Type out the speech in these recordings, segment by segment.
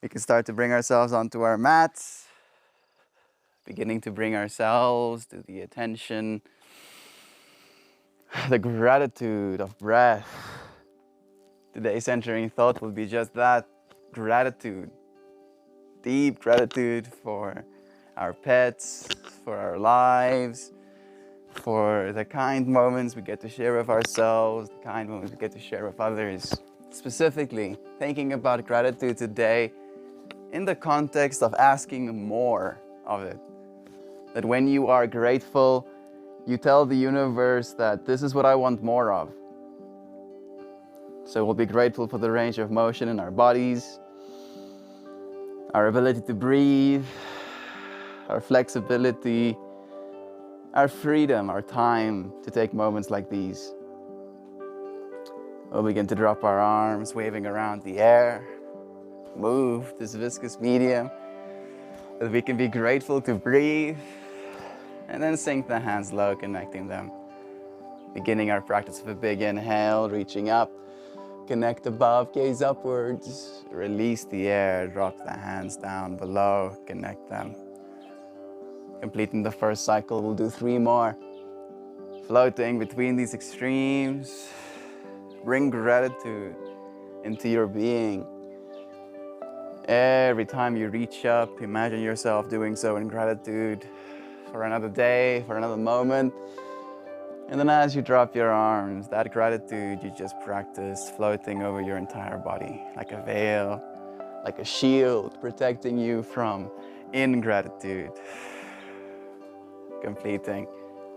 We can start to bring ourselves onto our mats, beginning to bring ourselves to the attention, the gratitude of breath. Today's centering thought will be just that, gratitude. Deep gratitude for our pets, for our lives, for the kind moments we get to share with ourselves, the kind moments we get to share with others. Specifically, thinking about gratitude today in the context of asking more of it. That when you are grateful, you tell the universe that this is what I want more of. So we'll be grateful for the range of motion in our bodies, our ability to breathe, our flexibility, our freedom, our time to take moments like these. We'll begin to drop our arms, waving around the air, move this viscous medium, that we can be grateful to breathe, and then sink the hands low, connecting them. Beginning our practice with a big inhale, reaching up, connect above, gaze upwards, release the air, drop the hands down below, connect them. Completing the first cycle, we'll do 3 more. Floating between these extremes, bring gratitude into your being. Every time you reach up, imagine yourself doing so in gratitude for another day, for another moment. And then as you drop your arms, that gratitude you just practiced floating over your entire body, like a veil, like a shield, protecting you from ingratitude. Completing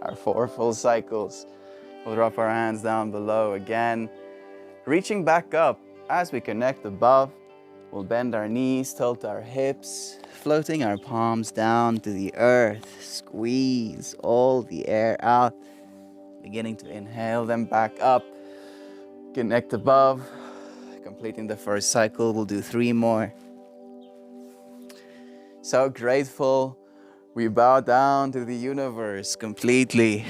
our 4 full cycles. We'll drop our hands down below again, reaching back up as we connect above. We'll bend our knees, tilt our hips, floating our palms down to the earth. Squeeze all the air out. Beginning to inhale them back up. Connect above. Completing the first cycle, we'll do 3 more. So grateful. We bow down to the universe completely.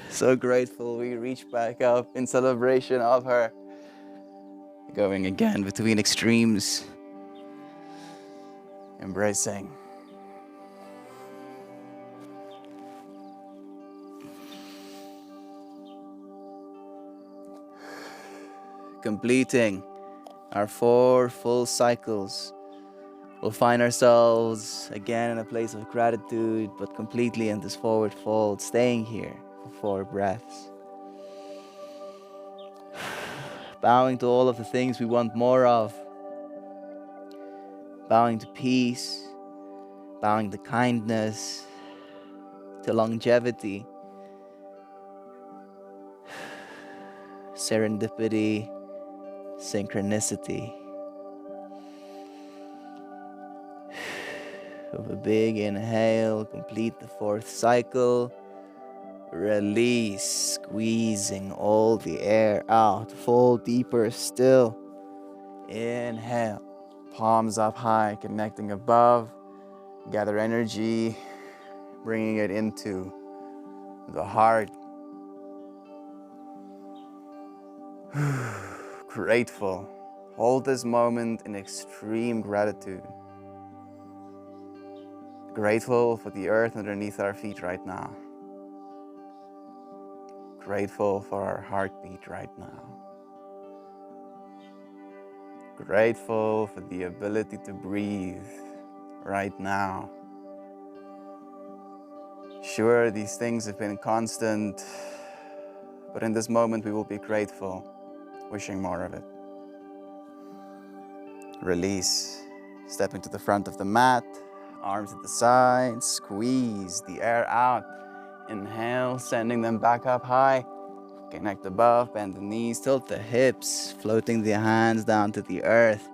So grateful we reach back up in celebration of her. Going again between extremes. Embracing. Completing our 4 full cycles. We'll find ourselves again in a place of gratitude, but completely in this forward fold, staying here for 4 breaths. Bowing to all of the things we want more of. Bowing to peace, bowing to kindness, to longevity, serendipity, synchronicity. With a big inhale, complete the 4th cycle. Release, squeezing all the air out. Fall deeper still. Inhale, palms up high, connecting above. Gather energy, bringing it into the heart. Grateful. Hold this moment in extreme gratitude. Grateful for the earth underneath our feet right now. Grateful for our heartbeat right now. Grateful for the ability to breathe right now. Sure, these things have been constant, but in this moment we will be grateful, wishing more of it. Release. Stepping to the front of the mat. Arms at the sides, squeeze the air out. Inhale, sending them back up high. Connect above, bend the knees, tilt the hips, floating the hands down to the earth.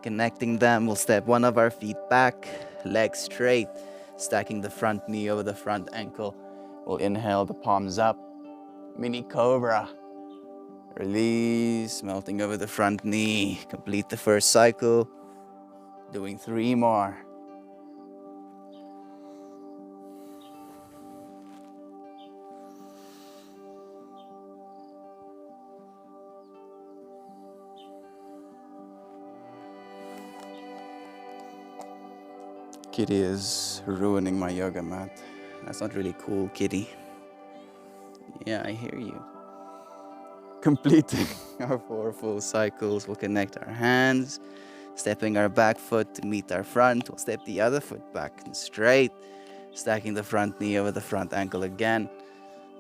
Connecting them, we'll step one of our feet back, legs straight, stacking the front knee over the front ankle. We'll inhale, the palms up, mini cobra. Release, melting over the front knee. Complete the first cycle, doing 3 more. Kitty is ruining my yoga mat. That's not really cool, Kitty. Yeah, I hear you. Completing our 4 full cycles, we'll connect our hands, stepping our back foot to meet our front. We'll step the other foot back and straight, stacking the front knee over the front ankle again.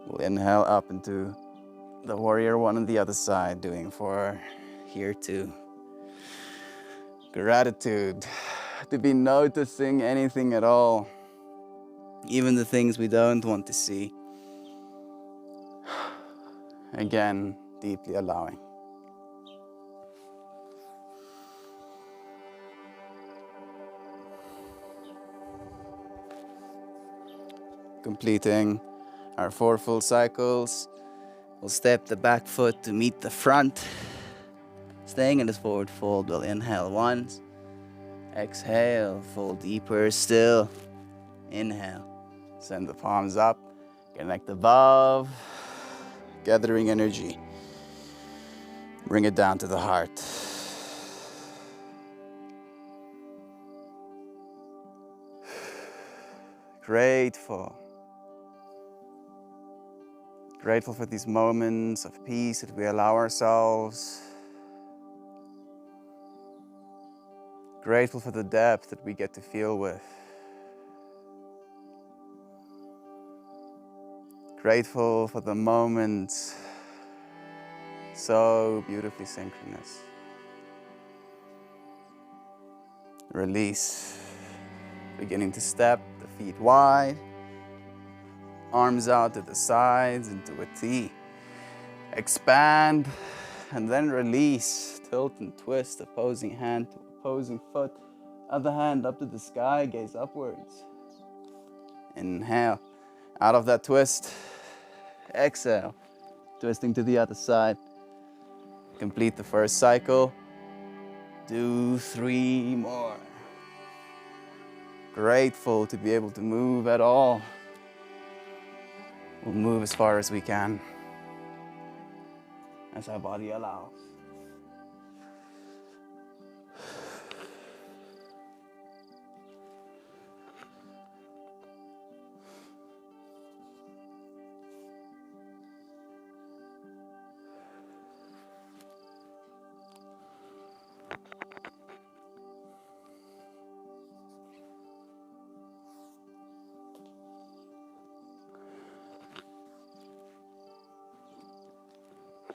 We'll inhale up into the warrior one on the other side, doing 4 here too. Gratitude, to be noticing anything at all, even the things we don't want to see. Again, deeply allowing. Completing our 4 full cycles, we'll step the back foot to meet the front. Staying in this forward fold, we'll inhale once. Exhale, fold deeper still. Inhale, send the palms up, connect above, gathering energy. Bring it down to the heart. Grateful. Grateful for these moments of peace that we allow ourselves. Grateful for the depth that we get to feel with. Grateful for the moments so beautifully synchronous. Release. Beginning to step the feet wide. Arms out to the sides into a T. Expand and then release. Tilt and twist, opposing hand to opposing foot. Other hand up to the sky, gaze upwards. Inhale. Out of that twist. Exhale. Twisting to the other side. Complete the first cycle. Do 3 more. Grateful to be able to move at all. We'll move as far as we can, as our body allows.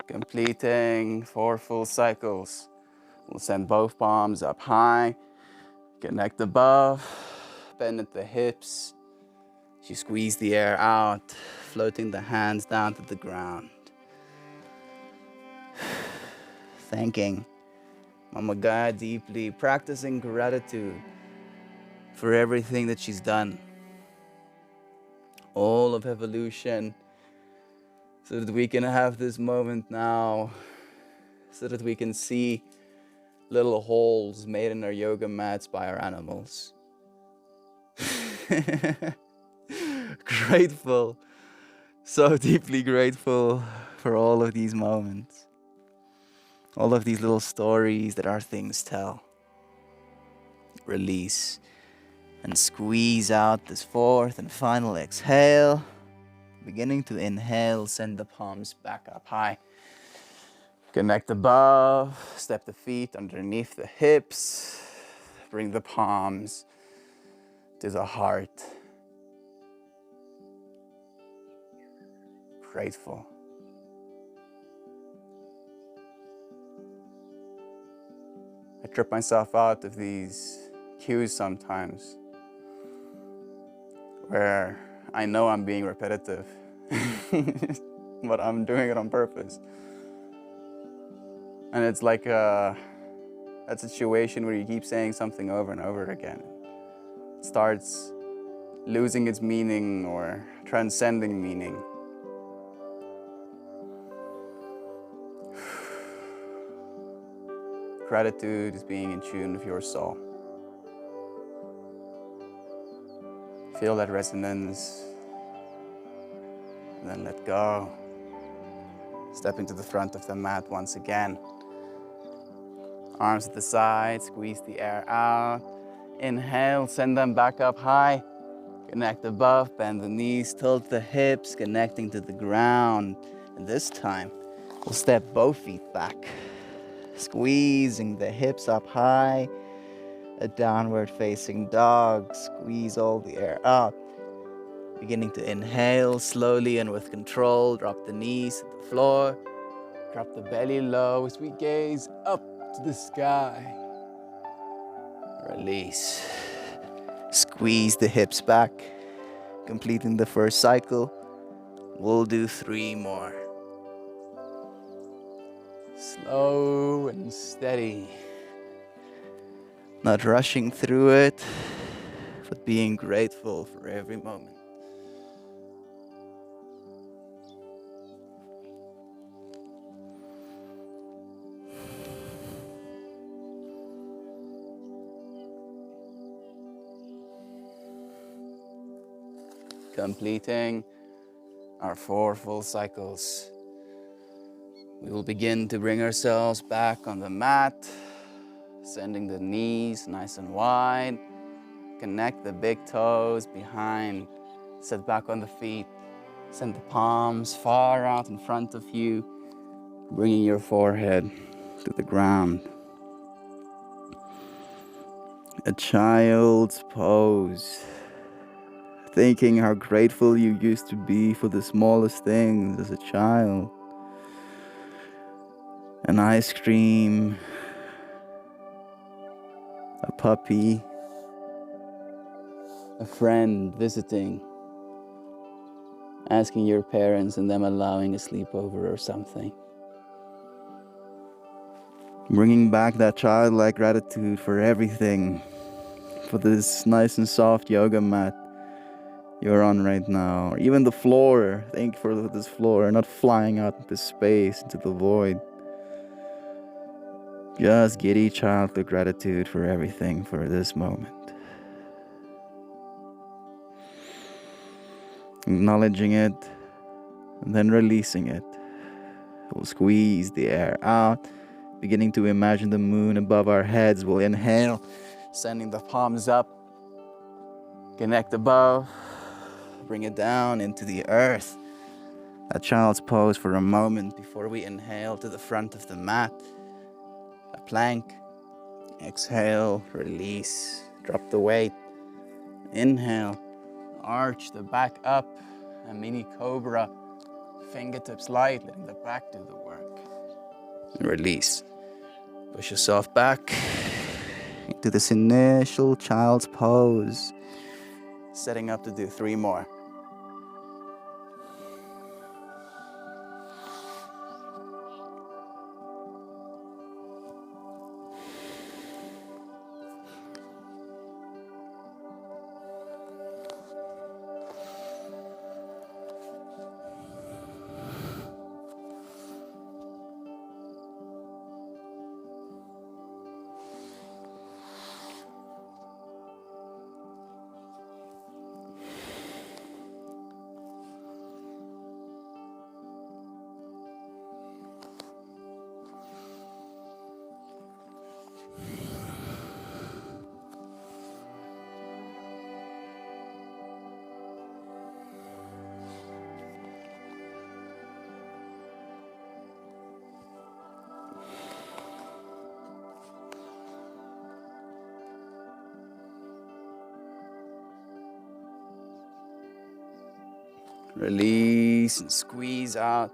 Completing 4 full cycles. We'll send both palms up high, connect above, bend at the hips. You squeeze the air out, floating the hands down to the ground. Thanking Mama Gaia deeply, practicing gratitude for everything that she's done. All of evolution, so that we can have this moment now, so that we can see little holes made in our yoga mats by our animals. Grateful, so deeply grateful for all of these moments, all of these little stories that our things tell. Release and squeeze out this 4th and final exhale. Beginning to inhale, send the palms back up high. Connect above, step the feet underneath the hips. Bring the palms to the heart. Grateful. I trip myself out of these cues sometimes, where I know I'm being repetitive, but I'm doing it on purpose. And it's like that situation where you keep saying something over and over again. It starts losing its meaning or transcending meaning. Gratitude is being in tune with your soul. Feel that resonance, and then let go. Stepping to the front of the mat once again. Arms at the side, squeeze the air out. Inhale, send them back up high. Connect above, bend the knees, tilt the hips, connecting to the ground. And this time, we'll step both feet back, squeezing the hips up high. A downward facing dog. Squeeze all the air out. Beginning to inhale slowly and with control. Drop the knees to the floor. Drop the belly low as we gaze up to the sky. Release. Squeeze the hips back. Completing the first cycle. We'll do 3 more. Slow and steady. Not rushing through it, but being grateful for every moment. Completing our 4 full cycles. We will begin to bring ourselves back on the mat, sending the knees nice and wide. Connect the big toes behind. Sit back on the feet. Send the palms far out in front of you, bringing your forehead to the ground. A child's pose. Thinking how grateful you used to be for the smallest things as a child. An ice cream, a puppy, a friend visiting, asking your parents and them allowing a sleepover or something. Bringing back that childlike gratitude for everything, for this nice and soft yoga mat you're on right now, or even the floor. Thank you for this floor, not flying out into space, into the void. Just giddy childlike gratitude for everything for this moment. Acknowledging it, and then releasing it. We'll squeeze the air out, beginning to imagine the moon above our heads. We'll inhale, sending the palms up, connect above, bring it down into the earth. A child's pose for a moment before we inhale to the front of the mat. A plank, exhale, release, drop the weight, inhale, arch the back up, a mini cobra, fingertips light, letting the back do the work. And release. Push yourself back into this initial child's pose. Setting up to do 3 more. Release and squeeze out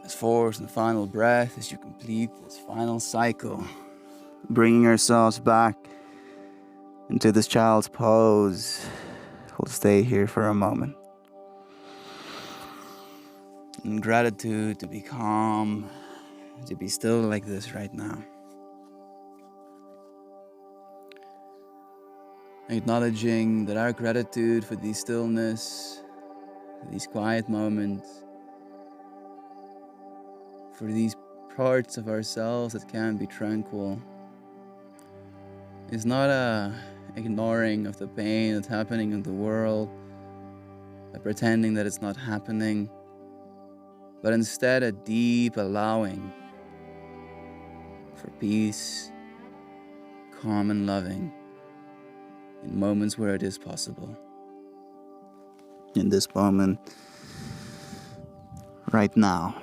this fourth and final breath as you complete this final cycle. Bringing ourselves back into this child's pose. We'll stay here for a moment. In gratitude to be calm, to be still like this right now. Acknowledging that our gratitude for the stillness, these quiet moments, for these parts of ourselves that can be tranquil, is not a ignoring of the pain that's happening in the world, a pretending that it's not happening, but instead a deep allowing for peace, calm and loving in moments where it is possible. In this moment, right now,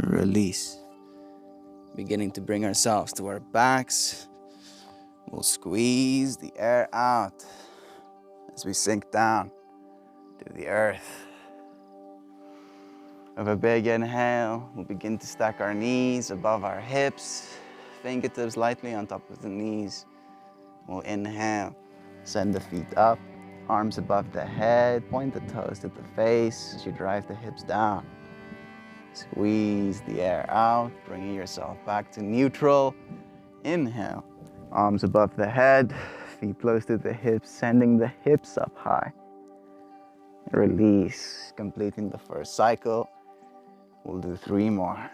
release. Beginning to bring ourselves to our backs. We'll squeeze the air out as we sink down to the earth. With a big inhale, we'll begin to stack our knees above our hips, fingertips lightly on top of the knees. We'll inhale, send the feet up, arms above the head, point the toes to the face as you drive the hips down. Squeeze the air out, bringing yourself back to neutral. Inhale, arms above the head, feet close to the hips, sending the hips up high. Release, completing the first cycle. We'll do 3 more.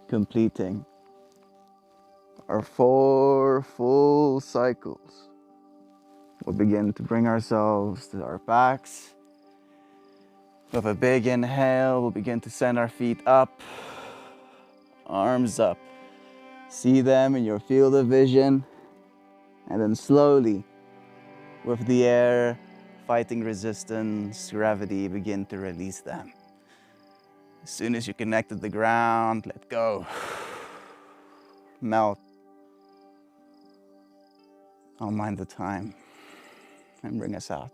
Completing our 4 full cycles. We'll begin to bring ourselves to our backs. With a big inhale, we'll begin to send our feet up, arms up. See them in your field of vision. And then slowly, with the air fighting resistance, gravity, begin to release them. As soon as you connect to the ground, let go. Melt. I'll mind the time and bring us out.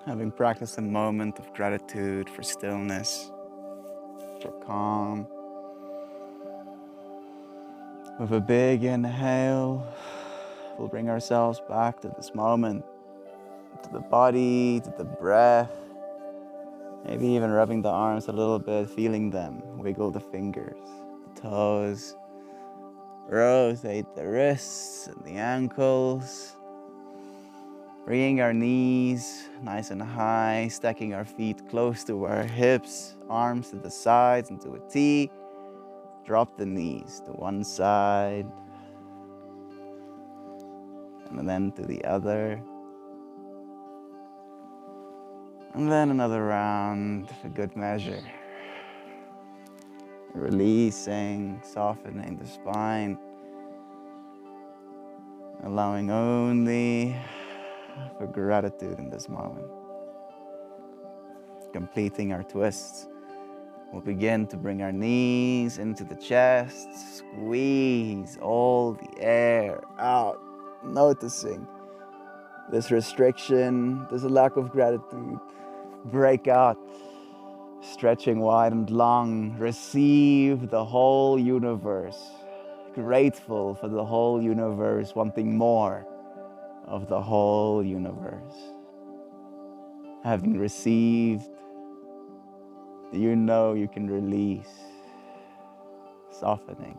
Having practiced a moment of gratitude for stillness, for calm. With a big inhale, we'll bring ourselves back to this moment, to the body, to the breath. Maybe even rubbing the arms a little bit, feeling them. Wiggle the fingers, the toes. Rotate the wrists and the ankles. Bringing our knees nice and high, stacking our feet close to our hips, arms to the sides into a T. Drop the knees to one side and then to the other. And then another round for good measure. Releasing, softening the spine. Allowing only for gratitude in this moment. Completing our twists. We'll begin to bring our knees into the chest. Squeeze all the air out. Noticing this restriction, this lack of gratitude. Break out. Stretching wide and long. Receive the whole universe. Grateful for the whole universe, wanting more of the whole universe. Having received, you know you can release. Softening.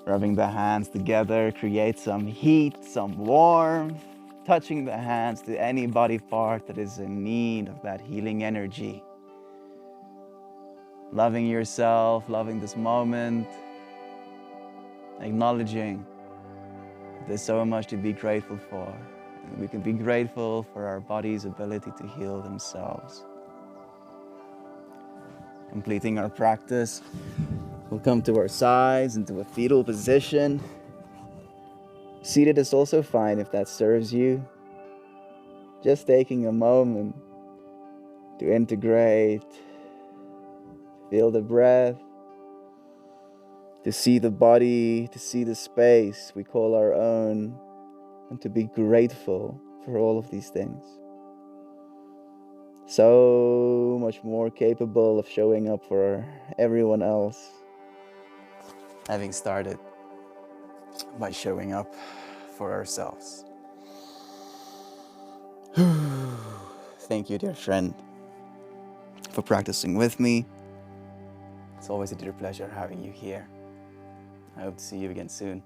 Rubbing the hands together, create some heat, some warmth. Touching the hands to any body part that is in need of that healing energy. Loving yourself, loving this moment. Acknowledging there's so much to be grateful for. And we can be grateful for our body's ability to heal themselves. Completing our practice, we'll come to our sides into a fetal position. Seated is also fine if that serves you. Just taking a moment to integrate, feel the breath, to see the body, to see the space we call our own, and to be grateful for all of these things. So much more capable of showing up for everyone else, having started by showing up for ourselves. Thank you, dear friend, for practicing with me. It's always a dear pleasure having you here. I hope to see you again soon.